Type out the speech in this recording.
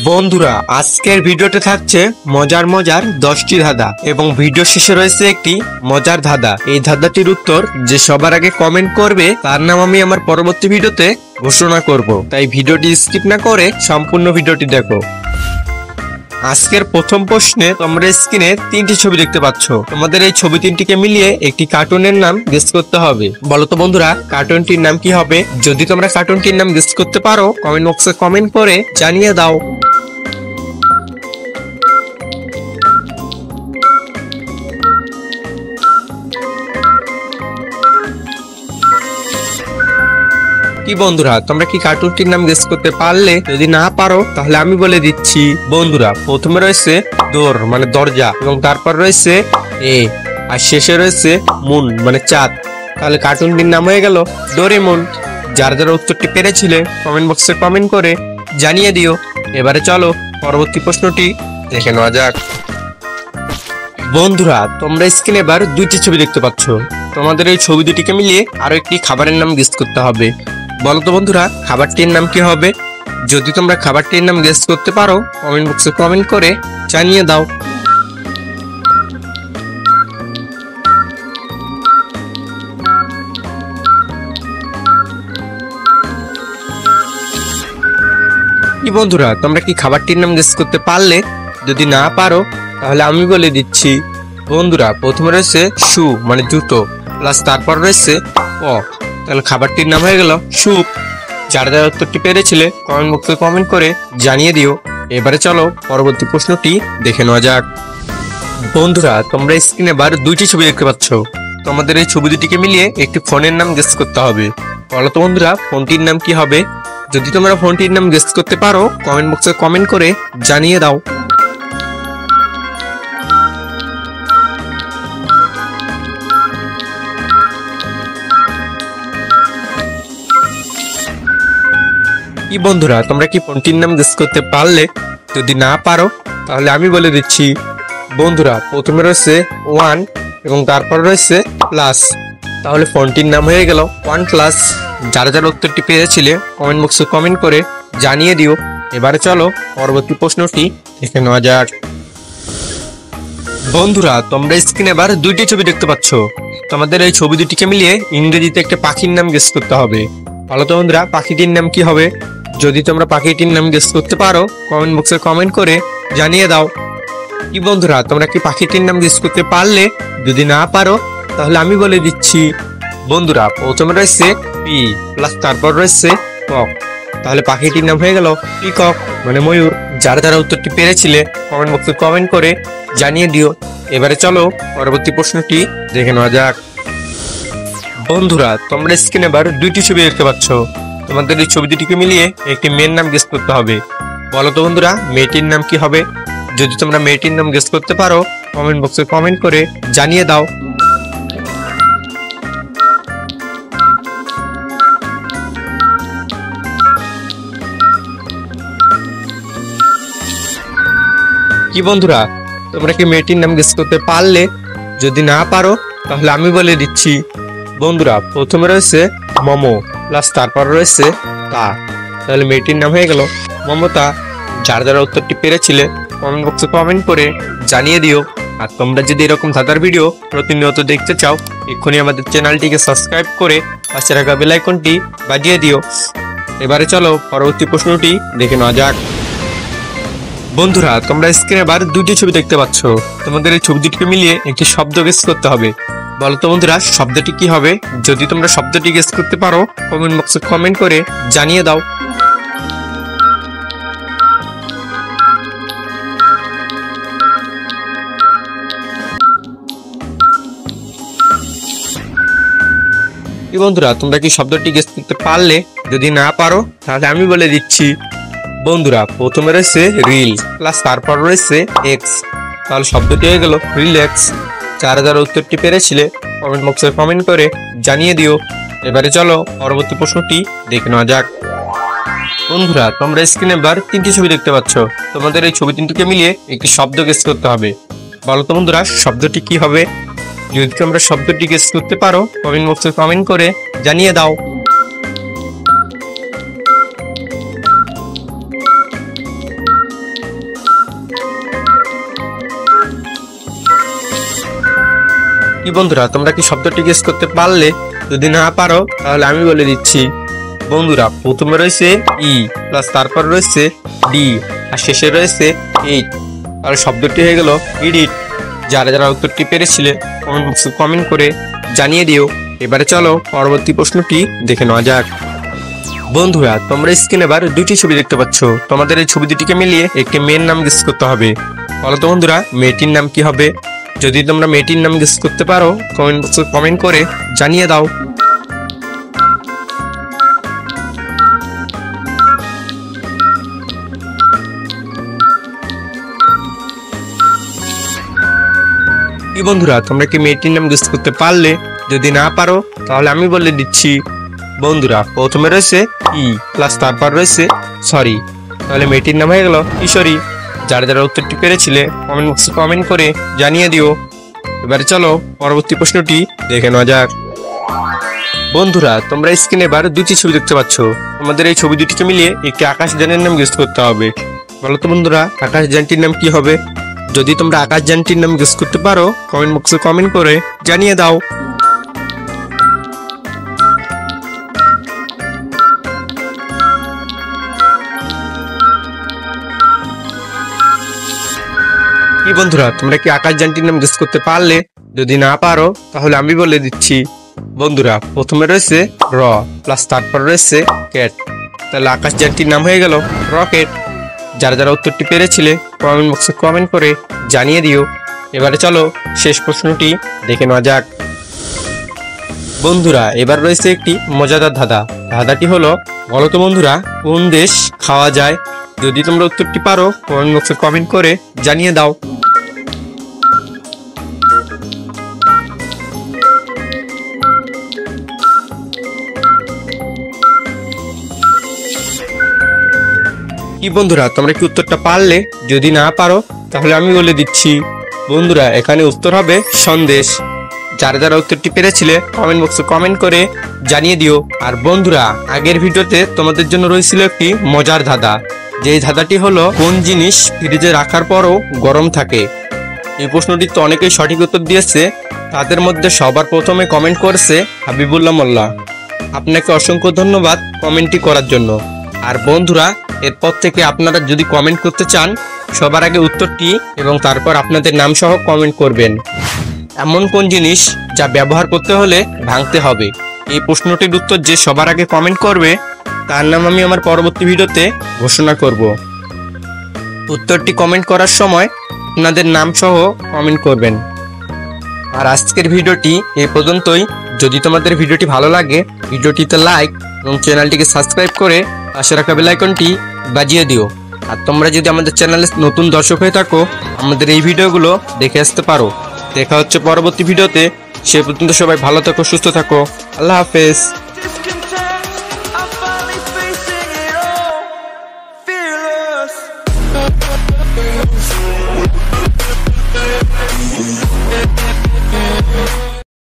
বন্ধুরা আজকের ভিডিওতে থাকছে মজার মজার 10টি ধাঁধা এবং ভিডিও শেষে রয়েছে একটি মজার ধাঁধা। এই ধাঁধাটির উত্তর যে সবার আগে কমেন্ট করবে তার নাম আমি আমার পরবর্তী ভিডিওতে ঘোষণা করব, তাই ভিডিওটি স্কিপ না করে সম্পূর্ণ ভিডিওটি দেখো। আজকের প্রথম প্রশ্নে তোমরা স্ক্রিনে 3টি ছবি দেখতে পাচ্ছ। তোমাদের এই ছবি 3টিকে মিলিয়ে একটি কার্টুনের নাম গেস করতে হবে। বলো তো বন্ধুরা কার্টুনটির নাম কি হবে? যদি তোমরা কার্টুনটির নাম গেস করতে পারো কমেন্ট বক্সে কমেন্ট করে জানিয়ে দাও। কি বন্ধুরা তোমরা কি কার্টুনটির নাম গেস করতে পারলে? যদি না পারো তাহলে আমি বলে দিচ্ছি। বন্ধুরা প্রথমে রয়েছে ডোর মানে দরজা এবং তারপর রয়েছে এ আর শেষে রয়েছে মুন মানে চাঁদ। তাহলে কার্টুনটির নাম হয়ে গেল ডোরেমন। যারা যারা উত্তরটি পেরেছিলে কমেন্ট বক্সে কমেন্ট করে জানিয়ে দিও। এবারে চলো পরবর্তী প্রশ্নটি দেখে নেওয়া যাক। বন্ধুরা তোমরা স্ক্রিনে এবার 2টি ছবি দেখতে পাচ্ছ। তোমাদের এই ছবি দুটিকে মিলিয়ে আরো একটি খাবারের নাম গেস করতে হবে। বলো তো বন্ধুরা খাবারটির নাম কি হবে? যদি তোমরা খাবারটির নাম গেস করতে পারো কমেন্ট বক্সে কমেন্ট করে জানিয়ে দাও। কি বন্ধুরা তোমরা কি খাবারটির নাম গেস করতে পারলে? যদি না পারো তাহলে আমি বলে দিচ্ছি। বন্ধুরা প্রথমে রয়েছে শু মানে জুতো প্লাস তারপর রয়েছে প, তাহলে খাবারটির নাম হয়ে গেল স্যুপ। যারা যারা উত্তরটি পেরেছিলে কমেন্ট বক্সে কমেন্ট করে জানিয়ে দিও। এবারে চলো পরবর্তী প্রশ্নটি দেখে নেওয়া যাক। বন্ধুরা তোমরা স্ক্রিনে এবার 2টি ছবি দেখতে পাচ্ছ। তোমাদের এই ছবি দুটিকে মিলিয়ে একটি ফোনের নাম গেস করতে হবে। বলো তো বন্ধুরা ফোনটির নাম কি হবে? যদি তোমরা ফোনটির নাম গেস করতে পারো কমেন্ট বক্সে কমেন্ট করে জানিয়ে দাও। কি বন্ধুরা তোমরা কি ফোনটির নাম গেস করতে পারলে? যদি না পারো তাহলে আমি বলে দিচ্ছি। বন্ধুরা প্রথমে রয়েছে 1 এবং তারপর রয়েছে প্লাস, তাহলে ফোনটির নাম হয়ে গেল OnePlus। যারা যারা উত্তরটি পেয়েছিলে কমেন্ট বক্সে কমেন্ট করে জানিয়ে দিও। এবারে চলো পরবর্তী প্রশ্নটি দেখে নেওয়া যাক। বন্ধুরা তোমরা স্ক্রিনে এবার 2টি ছবি দেখতে পাচ্ছ। তোমাদের এই ছবি দুটিকে মিলিয়ে ইংরেজিতে একটা পাখির নাম গেস করতে হবে। বলো তো বন্ধুরা পাখিটির নাম কি হবে? যদি তোমরা পাখিটির নাম গেস করতে পারো কমেন্ট বক্সে কমেন্ট করে জানিয়ে দাও। কি বন্ধুরা তোমরা কি পাখিটির নাম গেস করতে পারলে? যদি না পারো তাহলে আমি বলে দিচ্ছি। বন্ধুরা প্রথমে রয়েছে পি প্লাস তারপর রয়েছে কক, তাহলে পাখিটির নাম হয়ে গেল পিকক মানে ময়ূর। যারা যারা উত্তরটি পেরেছিলে কমেন্ট বক্সে কমেন্ট করে জানিয়ে দিও। এবারে চলো পরবর্তী প্রশ্নটি দেখে নেওয়া যাক। বন্ধুরা তোমরা স্ক্রিনে এবার 2টি ছবি দেখতে পাচ্ছ। তোমাদের এই ছবি দুটিকে মিলিয়ে একটি মেয়ের নাম গেস করতে হবে। বলো তো বন্ধুরা মেয়েটির নাম কি হবে? যদি তোমরা মেয়েটির নাম গেস করতে পারো কমেন্ট বক্সে কমেন্ট করে জানিয়ে দাও। কি বন্ধুরা তোমরা কি মেয়েটির নাম গেস করতে পারলে? যদি না পারো তাহলে আমি বলে দিচ্ছি। বন্ধুরা প্রথমে রয়েছে মোমো প্লাস তারপর রয়েছে তা, তাহলে মেয়েটির নাম হয়ে গেল মমতা। যারা যারা উত্তরটি পেরেছিলে কমেন্ট বক্সে কমেন্ট করে জানিয়ে দিও। আর তোমরা যদি এরকম ধাঁধার ভিডিও প্রতিনিয়ত দেখতে চাও এক্ষুনি আমাদের চ্যানেলটিকে সাবস্ক্রাইব করে পাশে রাখা বেল আইকনটি বাজিয়ে দিও। এবারে চলো পরবর্তী প্রশ্নটি দেখে নেওয়া যাক। বন্ধুরা তোমরা স্ক্রিনে এবার 2টি ছবি দেখতে পাচ্ছ। তোমাদের এই ছবি দুটিকে মিলিয়ে একটি শব্দ গেস করতে হবে। বলো তো বন্ধুরা শব্দটি কি হবে? যদি তোমরা শব্দটি গেস করতে পারো কমেন্ট বক্সে কমেন্ট করে জানিয়ে দাও। কি বন্ধুরা তোমরা কি শব্দটি গেস করতে পারলে? যদি না পারো তাহলে আমি বলে দিচ্ছি। বন্ধুরা প্রথমে রয়েছে রিল প্লাস তারপর রয়েছে এক্স, তাহলে শব্দটি হয়ে গেল রিল্যাক্স। যারা যারা উত্তরটি পেরেছিলে কমেন্ট বক্সে কমেন্ট করে জানিয়ে দিও। এবারে চলো পরবর্তী প্রশ্নটি দেখে নেওয়া যাক। বন্ধুরা তোমরা স্ক্রিনে এবার 3টি ছবি দেখতে পাচ্ছ। তোমাদের এই ছবি 3টিকে মিলিয়ে একটি শব্দ গেস করতে হবে। বলো তো বন্ধুরা শব্দটি কি হবে? যদি তোমরা শব্দটি গেস করতে পারো কমেন্ট বক্সে কমেন্ট করে জানিয়ে দাও। বন্ধুরা তোমরা কি শব্দটি গেস করতে পারলে? যদি না পারো তাহলে আমি বলে দিচ্ছি। বন্ধুরা প্রথমে রয়েছে ই প্লাস তারপর রয়েছে ডি আর শেষে রয়েছে এইট, আর শব্দটি হয়ে গেল ইডিট। যারা যারা উত্তরটি পেরেছিলে কমেন্ট বক্সে কমেন্ট করে জানিয়ে দিও। এবারে চলো পরবর্তী প্রশ্নটি দেখে নেওয়া যাক। বন্ধুরা তোমরা স্ক্রিনে এবার দুটি ছবি দেখতে পাচ্ছ। তোমাদের এই ছবি দুটিকে মিলিয়ে একটি মেয়ের নাম গেস করতে হবে। বলো তো বন্ধুরা মেয়েটির নাম কি হবে? যদি তোমরা মেয়েটির নাম গেস করতে পারো কমেন্ট বক্সে কমেন্ট করে জানিয়ে দাও। কি বন্ধুরা তোমরা কি মেয়েটির নাম গেস করতে পারলে? যদি না পারো তাহলে আমি বলে দিচ্ছি। বন্ধুরা প্রথমে রয়েছে ই প্লাস তারপর রয়েছে সরি, তাহলে মেয়েটির নাম হয়ে গেল কিশোরী। যারা যারা উত্তরটি পেরেছিলে কমেন্ট বক্সে কমেন্ট করে জানিয়ে দিও। এবারে চলো পরবর্তী প্রশ্নটি দেখে নেওয়া যাক। বন্ধুরা তোমরা স্ক্রিনে এবার দুটি ছবি দেখতে পাচ্ছ। তোমাদের এই ছবি দুটিকে মিলিয়ে একটি আকাশযানের নাম গেস করতে হবে। বলো তো বন্ধুরা আকাশযানটির নাম কি হবে? যদি তোমরা আকাশযানটির নাম গেস করতে পারো কমেন্ট বক্সে কমেন্ট করে জানিয়ে দাও। কি বন্ধুরা তোমরা কি আকাশযানটির নাম গেস করতে পারলে? যদি না পারো তাহলে আমি বলে দিচ্ছি। বন্ধুরা প্রথমে রয়েছে র প্লাস তারপর রয়েছে ক্যাট, তাহলে আকাশযানটির নাম হয়ে গেল রকেট। যারা যারা উত্তরটি পেরেছিলে কমেন্ট বক্সে কমেন্ট করে জানিয়ে দিও। এবারে চলো শেষ প্রশ্নটি দেখে নেওয়া যাক। বন্ধুরা এবার রয়েছে একটি মজাদার ধাঁধা। ধাঁধাটি হলো বলো তো বন্ধুরা কোন দেশ খাওয়া যায়? যদি তোমরা উত্তরটি পারো কমেন্ট বক্সে কমেন্ট করে জানিয়ে দাও। কি বন্ধুরা তোমরা কি উত্তরটা পারলে? যদি না পারো তাহলে আমি বলে দিচ্ছি। বন্ধুরা এখানে উত্তর হবে সন্দেশ। যারা যারা উত্তরটি পেরেছিলে কমেন্ট বক্সে কমেন্ট করে জানিয়ে দিও। আর বন্ধুরা আগের ভিডিওতে তোমাদের জন্য রয়েছিল একটি মজার ধাঁধা, যেই ধাঁধাটি হলো কোন জিনিস ফ্রিজে রাখার পরও গরম থাকে? এই প্রশ্নটি তো অনেকেই সঠিক উত্তর দিয়েছে। তাদের মধ্যে সবার প্রথমে কমেন্ট করেছে হাবিবুল্লাহ মোল্লা। আপনাকে অসংখ্য ধন্যবাদ কমেন্টটি করার জন্য। আর বন্ধুরা এরপর থেকে আপনারা যদি কমেন্ট করতে চান সবার আগে উত্তরটি এবং তারপর আপনাদের নাম সহ কমেন্ট করবেন। এমন কোন জিনিস যা ব্যবহার করতে হলে ভাঙতে হবে? এই প্রশ্নটির উত্তর যে সবার আগে কমেন্ট করবে তার নাম আমি আমার পরবর্তী ভিডিওতে ঘোষণা করব। উত্তরটি কমেন্ট করার সময় আপনাদের নাম সহ কমেন্ট করবেন। আর আজকের ভিডিওটি এই পর্যন্তই। যদি তোমাদের ভিডিওটি ভালো লাগে ভিডিওটিতে লাইক এবং চ্যানেলটিকে সাবস্ক্রাইব করে পাশে রাখা বেল আইকনটি বাজিয়ে দিও। আর তোমরা যদি আমাদের চ্যানেলে নতুন দর্শক হয়ে থাকো আমাদের এই ভিডিওগুলো দেখে আসতে পারো। দেখা হচ্ছে পরবর্তী ভিডিওতে। সে পর্যন্ত সবাই ভালো থাকো, সুস্থ থাকো। আল্লাহ হাফেজ।